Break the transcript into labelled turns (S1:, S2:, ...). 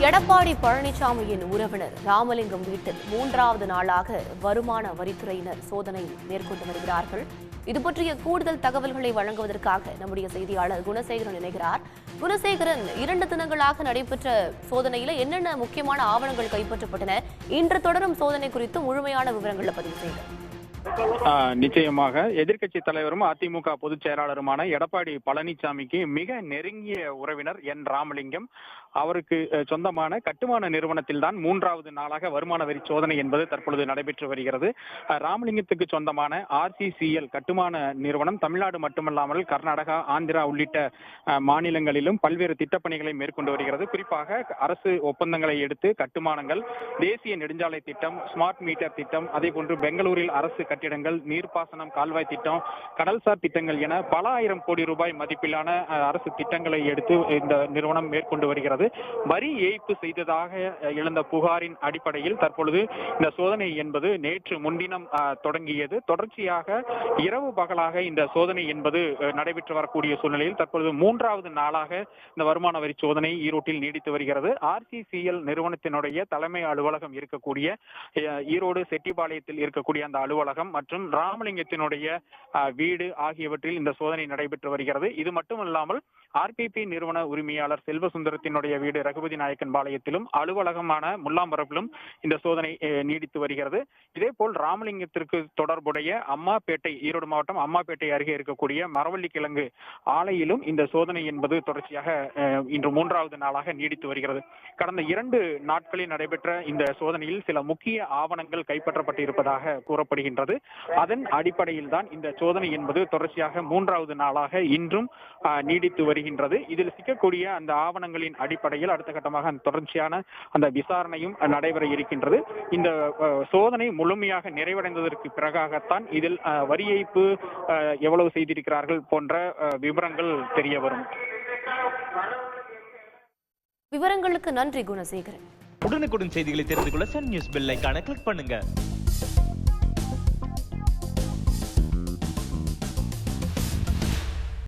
S1: எடப்பாடி பழனிசாமியின் உறவினர் ராமலிங்கம் வீட்டில் 3வது நாளாக வருமான வரித்துறையினர் சோதனை மேற்கொண்டு வருகிறார்கள். இதுபற்றிய கூடுதல் தகவல்களை வழங்குவதற்காக நம்முடைய செய்தியாளர் குணசேகரன் இணைகிறார். குணசேகரன், 2 தினங்களாக நடைபெற்ற சோதனையில என்னென்ன முக்கியமான ஆவணங்கள் கைப்பற்றப்பட்டன? இன்று தொடரும் சோதனை குறித்து முழுமையான விவரங்களை பதிவு செய்யுங்க.
S2: நிச்சயமாக எதிர்க்கட்சி தலைவரும் அதிமுக பொதுச் செயலாளருமான எடப்பாடி பழனிசாமிக்கு மிக நெருங்கிய உறவினர் என் ராமலிங்கம். அவருக்கு சொந்தமான கட்டுமான நிறுவனத்தில் தான் 3வது நாளாக வருமான வரி சோதனை என்பது தற்பொழுது நடைபெற்று வருகிறது. ராமலிங்கத்துக்கு சொந்தமான RCCL கட்டுமான நிறுவனம் தமிழ்நாடு மட்டுமல்லாமல் கர்நாடகா, ஆந்திரா உள்ளிட்ட மாநிலங்களிலும் பல்வேறு திட்டப்பணிகளை மேற்கொண்டு வருகிறது. குறிப்பாக அரசு ஒப்பந்தங்களை எடுத்து கட்டுமானங்கள், தேசிய நெடுஞ்சாலை திட்டம், ஸ்மார்ட் மீட்டர் திட்டம், அதே போன்று பெங்களூரில் அரசு கட்டிடங்கள், நீர்ப்பாசனம், கால்வாய் திட்டம், கடல்சார் திட்டங்கள் என பல ஆயிரம் கோடி ரூபாய் மதிப்பிலான அரசு திட்டங்களை எடுத்து இந்த நிறுவனம் மேற்கொண்டு வருகிறது. வரி ஏய்ப்பு செய்ததாக எழுந்த புகாரின் அடிப்படையில் தற்பொழுது இந்த சோதனை என்பது நேற்று முன்தினம் தொடங்கியது. தொடர்ச்சியாக இரவு பகலாக இந்த சோதனை என்பது நடைபெற்று வரக்கூடிய சூழ்நிலையில் தற்பொழுது 3வது நாளாக இந்த வருமான வரி சோதனை ஈரோட்டில் நீடித்து வருகிறது. RCCL நிறுவனத்தினுடைய தலைமை அலுவலகம் இருக்கக்கூடிய ஈரோடு செட்டிபாளையத்தில் இருக்கக்கூடிய அந்த அலுவலகம் மற்றும் ராமலிங்கத்தினுடைய வீடு ஆகியவற்றில் இந்த சோதனை நடைபெற்று வருகிறது. இது மட்டுமல்லாமல் RPP நிறுவன உரிமையாளர் செல்வசுந்தரத்தினுடைய வீடு ரகுபதி நாயக்கன் பாளையத்திலும் அலுவலகமான முல்லாம்பரப்பிலும் இந்த சோதனை நீடித்து வருகிறது. இதே போல் ராமலிங்கத்திற்கு தொடர்புடைய அம்மாப்பேட்டை, ஈரோடு மாவட்டம் அம்மாப்பேட்டை அருகே இருக்கக்கூடிய மரவள்ளி கிழங்கு ஆலையிலும் இந்த சோதனை என்பது தொடர்ச்சியாக இன்று 3வது நாளாக நீடித்து வருகிறது. கடந்த 2 நாட்களில் நடைபெற்ற இந்த சோதனையில் சில முக்கிய ஆவணங்கள் கைப்பற்றப்பட்டு இருப்பதாக கூறப்படுகின்றது. அதன் அடிப்படையில் தான் இந்த சோதனை என்பது தொடர்ச்சியாக 3வது நாளாக இன்றும் நீடித்து வருகின்றது. இதில் சிக்கக்கூடிய அந்த ஆவணங்களின் அடிப்படையில் அடுத்த கட்டமாக தொடர்ச்சியான அந்த விசாரணையும் நடைபெற இருக்கின்றது. இந்த சோதனை முழுமையாக நிறைவடைந்ததற்கு பிறகாகத்தான் இதில் வரி ஏய்ப்பு எவ்வளவு செய்திருக்கிறார்கள் போன்ற விவரங்கள் தெரிய வரும்.
S1: விவரங்களுக்கு நன்றி குணசேகரன்.
S3: உடனுக்குடன் செய்திகளை தெரிந்து கொள்ள சன் நியூஸ் பெல் ஐகானை கிளிக் பண்ணுங்க.